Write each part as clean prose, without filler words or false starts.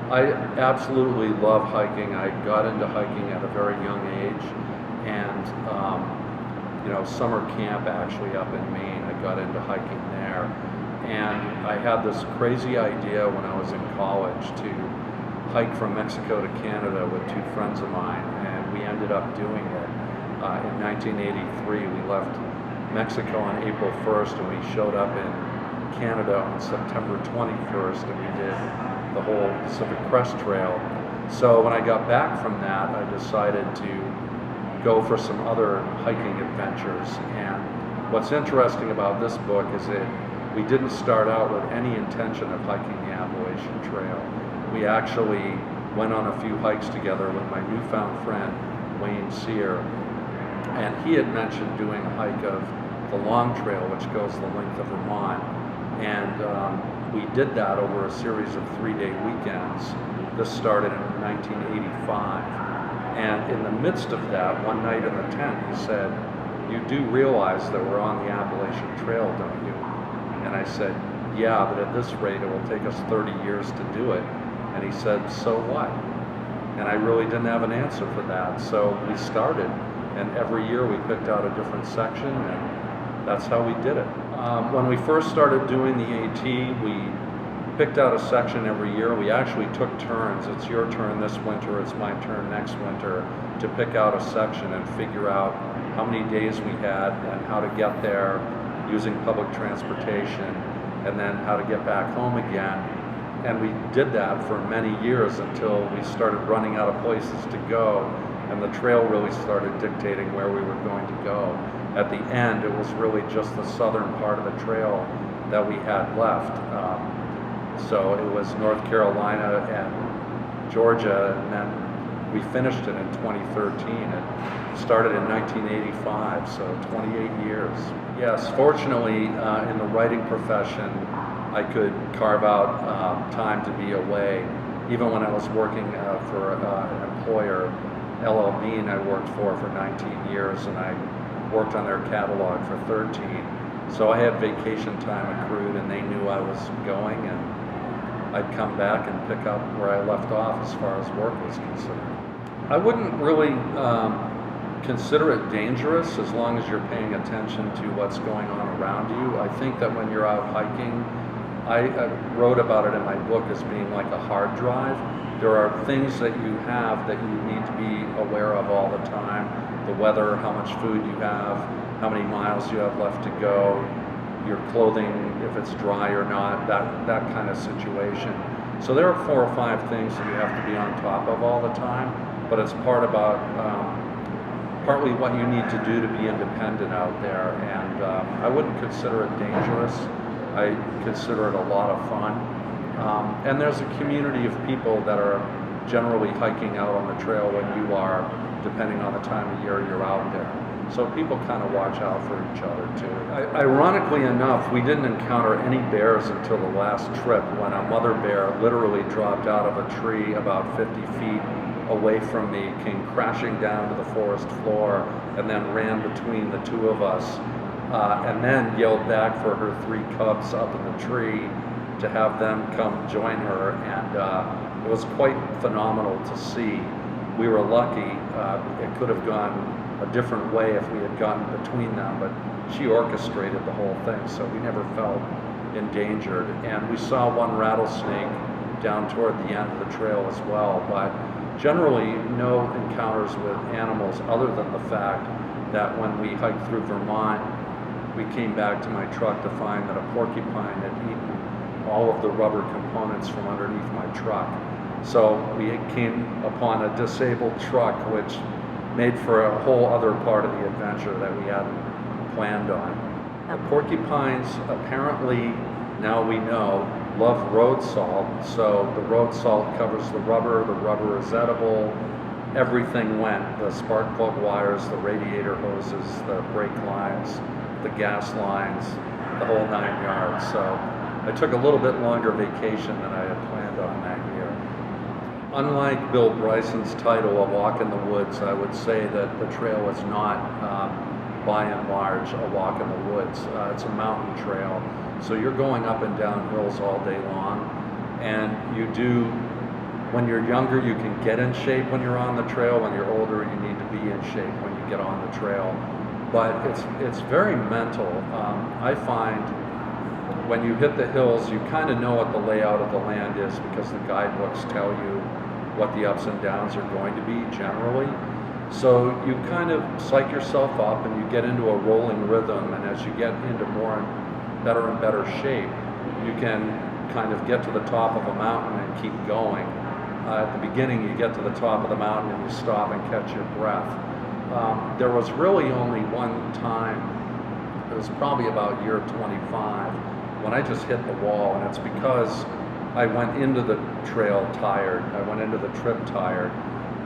I absolutely love hiking. I got into hiking at a very young age, and summer camp actually up in Maine, I got into hiking there. And I had this crazy idea when I was in college to hike from Mexico to Canada with two friends of mine, and we ended up doing it. In 1983, we left Mexico on April 1st, and we showed up in Canada on September 21st, and we did the whole Pacific Crest Trail. So when I got back from that, I decided to go for some other hiking adventures. And what's interesting about this book is that we didn't start out with any intention of hiking the Appalachian Trail. We actually went on a few hikes together with my newfound friend, Wayne Sear, and he had mentioned doing a hike of the Long Trail, which goes the length of Vermont. And we did that over a series of 3-day weekends. This started in 1985. And in the midst of that, one night in the tent, he said, "You do realize that we're on the Appalachian Trail, don't you?" And I said, "Yeah, but at this rate, it will take us 30 years to do it." And he said, "So what?" And I really didn't have an answer for that. So we started, and every year we picked out a different section, and that's how we did it. When we first started doing the AT, we picked out a section every year. We actually took turns. It's your turn this winter, it's my turn next winter, to pick out a section and figure out how many days we had and how to get there using public transportation, and then how to get back home again. And we did that for many years until we started running out of places to go, and the trail really started dictating where we were going to go. At the end, it was really just the southern part of the trail that we had left. So it was North Carolina and Georgia, and then we finished it in 2013. It started in 1985, so 28 years. Yes, fortunately, in the writing profession, I could carve out time to be away. Even when I was working for an employer, L.L. Bean, I worked for 19 years, and I worked on their catalog for 13. So I had vacation time accrued, and they knew I was going, and I'd come back and pick up where I left off as far as work was concerned. I wouldn't really consider it dangerous as long as you're paying attention to what's going on around you. I think that when you're out hiking, I wrote about it in my book as being like a hard drive. There are things that you have that you need to be aware of all the time. The weather, how much food you have, how many miles you have left to go, your clothing, if it's dry or not, that kind of situation. So there are 4 or 5 things that you have to be on top of all the time, but it's partly what you need to do to be independent out there. And I wouldn't consider it dangerous. I consider it a lot of fun. And there's a community of people that are generally hiking out on the trail when you are, depending on the time of year you're out there. So people kind of watch out for each other too. Ironically enough, we didn't encounter any bears until the last trip, when a mother bear literally dropped out of a tree about 50 feet away from me, came crashing down to the forest floor, and then ran between the two of us, and then yelled back for her 3 cubs up in the tree to have them come join her. And it was quite phenomenal to see. We were lucky. It could have gone a different way if we had gotten between them, but she orchestrated the whole thing, so we never felt endangered. And we saw one rattlesnake down toward the end of the trail as well, but generally no encounters with animals, other than the fact that when we hiked through Vermont, we came back to my truck to find that a porcupine had eaten all of the rubber components from underneath my truck. So we came upon a disabled truck, which made for a whole other part of the adventure that we hadn't planned on. The porcupines, apparently, now we know, love road salt. So the road salt covers the rubber is edible, everything went. The spark plug wires, the radiator hoses, the brake lines, the gas lines, the whole 9 yards. So I took a little bit longer vacation than I had planned on that year. Unlike Bill Bryson's title, A Walk in the Woods, I would say that the trail is not, by and large, a walk in the woods. It's a mountain trail, so you're going up and down hills all day long, and you do when you're younger, you can get in shape when you're on the trail. When you're older, you need to be in shape when you get on the trail. But it's very mental. I find when you hit the hills, you kind of know what the layout of the land is because the guidebooks tell you what the ups and downs are going to be generally. So you kind of psych yourself up and you get into a rolling rhythm, and as you get into better and better shape, you can kind of get to the top of a mountain and keep going. At the beginning, you get to the top of the mountain and you stop and catch your breath. There was really only one time, it was probably about year 25, when I just hit the wall, and it's because I went into the trail tired, I went into the trip tired,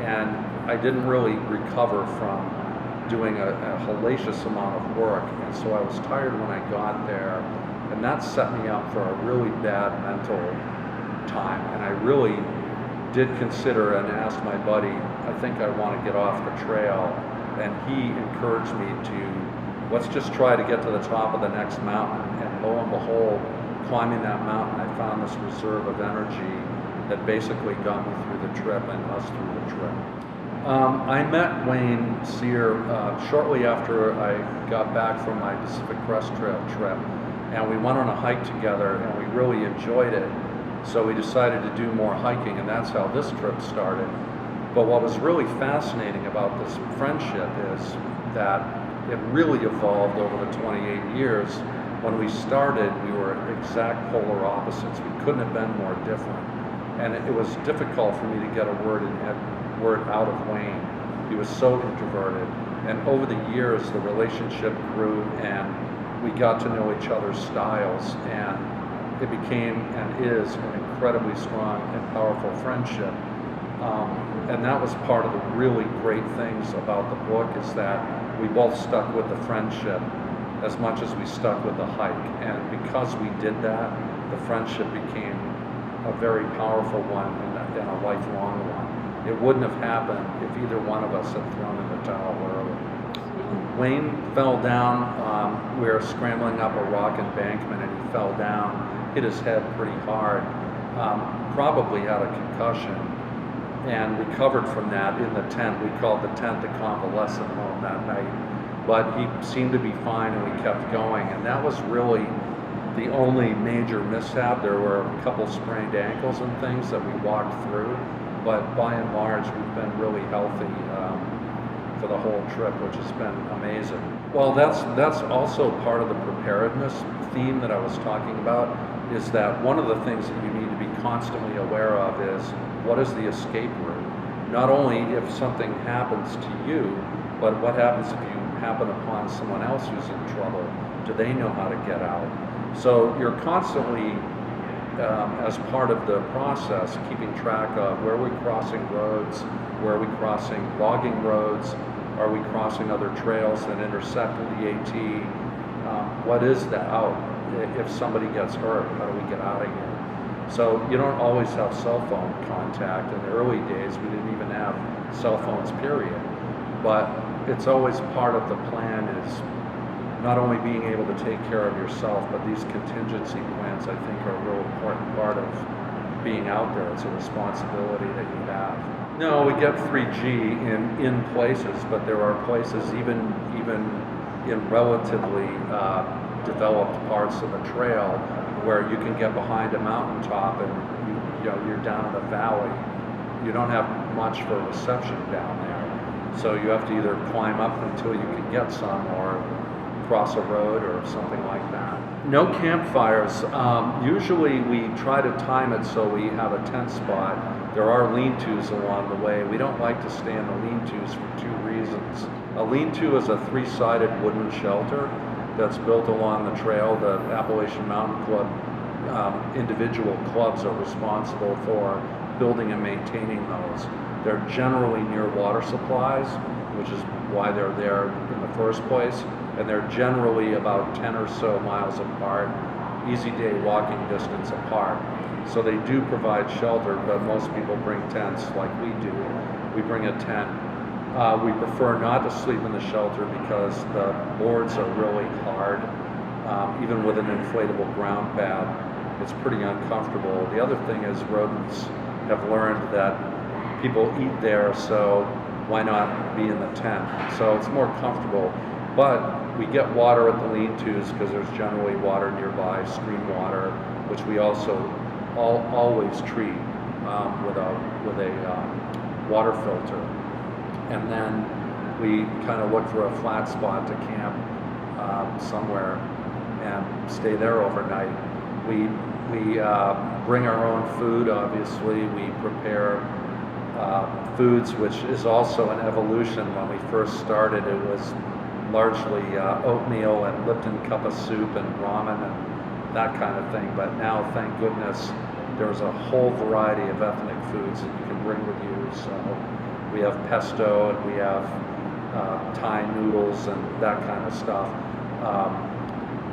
and I didn't really recover from doing a hellacious amount of work, and so I was tired when I got there, and that set me up for a really bad mental time, and I really did consider and asked my buddy, I think I want to get off the trail, and he encouraged me to, let's just try to get to the top of the next mountain, and lo and behold, climbing that mountain, I found this reserve of energy that basically got me through the trip and us through the trip. I met Wayne Sear shortly after I got back from my Pacific Crest Trail trip, and we went on a hike together, and we really enjoyed it. So we decided to do more hiking, and that's how this trip started. But what was really fascinating about this friendship is that it really evolved over the 28 years. When we started, we were exact polar opposites. We couldn't have been more different. And it was difficult for me to get a word out of Wayne. He was so introverted. And over the years, the relationship grew, and we got to know each other's styles, and it became and is an incredibly strong and powerful friendship. And that was part of the really great things about the book, is that we both stuck with the friendship as much as we stuck with the hike. And because we did that, the friendship became a very powerful one and a lifelong one. It wouldn't have happened if either one of us had thrown in the towel early. Wayne fell down. We were scrambling up a rock embankment, and he fell down, hit his head pretty hard, probably had a concussion, and recovered from that in the tent. We called the tent the convalescent home that night. But he seemed to be fine, and we kept going, and that was really the only major mishap. There were a couple sprained ankles and things that we walked through, but by and large, we've been really healthy for the whole trip, which has been amazing. Well, that's also part of the preparedness theme that I was talking about, is that one of the things that you need to be constantly aware of is, what is the escape route? Not only if something happens to you, but what happens if you happen upon someone else who's in trouble? Do they know how to get out? So you're constantly, as part of the process, keeping track of where we're crossing roads, where are we crossing logging roads, are we crossing other trails that intersect with the AT? What is the out? If somebody gets hurt, how do we get out of here? So you don't always have cell phone contact. In the early days, we didn't even have cell phones, period. But it's always part of the plan, is not only being able to take care of yourself, but these contingency plans, I think, are a real important part of being out there. It's a responsibility that you have. No, we get 3G in places, but there are places even in relatively developed parts of the trail where you can get behind a mountaintop and you're down in a valley. You don't have much for reception down there, so you have to either climb up until you can get some, or cross a road or something like that. No campfires. Usually we try to time it so we have a tent spot. There are lean-tos along the way. We don't like to stay in the lean-tos for two reasons. A lean-to is a three-sided wooden shelter that's built along the trail. The Appalachian Mountain Club individual clubs are responsible for building and maintaining those. They're generally near water supplies, which is why they're there in the first place, and they're generally about 10 or so miles apart, easy day walking distance apart. So they do provide shelter, but most people bring tents like we do. We bring a tent. We prefer not to sleep in the shelter because the boards are really hard. Even with an inflatable ground pad, it's pretty uncomfortable. The other thing is rodents have learned that people eat there, so why not be in the tent? So it's more comfortable. But we get water at the lean-tos because there's generally water nearby, stream water, which we also always treat with a water filter. And then we kind of look for a flat spot to camp somewhere and stay there overnight. We bring our own food, obviously. We prepare foods, which is also an evolution. When we first started, it was largely oatmeal and Lipton cup of soup and ramen and that kind of thing. But now, thank goodness, there's a whole variety of ethnic foods that you can bring with you. So we have pesto and we have Thai noodles and that kind of stuff.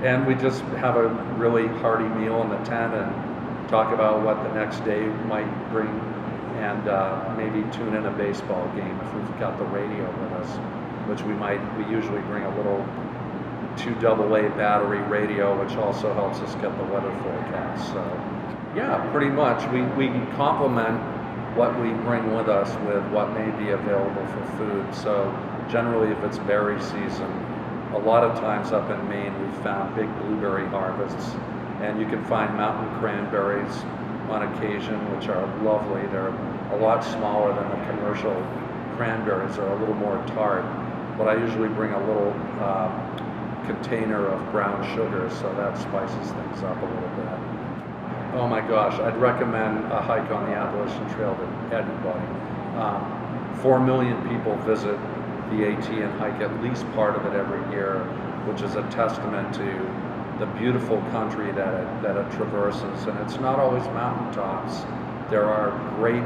And we just have a really hearty meal in the tent and talk about what the next day might bring, and maybe tune in a baseball game if we've got the radio with us, which we usually bring a little 2 AA battery radio, which also helps us get the weather forecast. So yeah, pretty much we complement what we bring with us with what may be available for food. So generally, if it's berry season, a lot of times up in Maine we've found big blueberry harvests, and you can find mountain cranberries on occasion, which are lovely. They're a lot smaller than the commercial cranberries. They're a little more tart, but I usually bring a little container of brown sugar, so that spices things up a little bit. Oh my gosh, I'd recommend a hike on the Appalachian Trail to anybody. 4 million people visit the AT and hike at least part of it every year, which is a testament to the beautiful country that it traverses. And it's not always mountaintops. There are great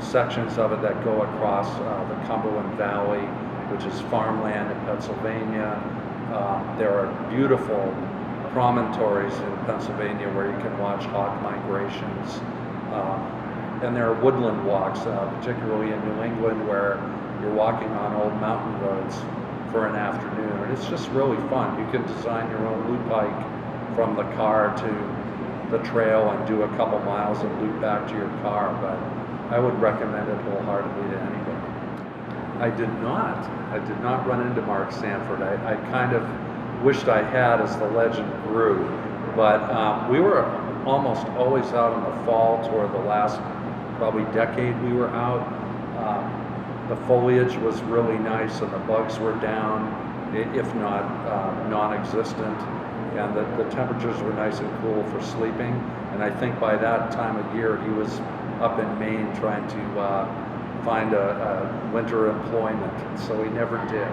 sections of it that go across the Cumberland Valley, which is farmland in Pennsylvania. There are beautiful promontories in Pennsylvania where you can watch hawk migrations. And there are woodland walks, particularly in New England, where you're walking on old mountain roads for an afternoon. And it's just really fun. You can design your own loop hike from the car to the trail and do a couple miles and loop back to your car. But I would recommend it wholeheartedly to anybody. I did not run into Mark Sanford. I kind of wished I had as the legend grew. But we were almost always out in the fall. Toward the last probably decade we were out. The foliage was really nice and the bugs were down, if not non-existent, and the temperatures were nice and cool for sleeping. And I think by that time of year he was up in Maine trying to find a winter employment, so he never did.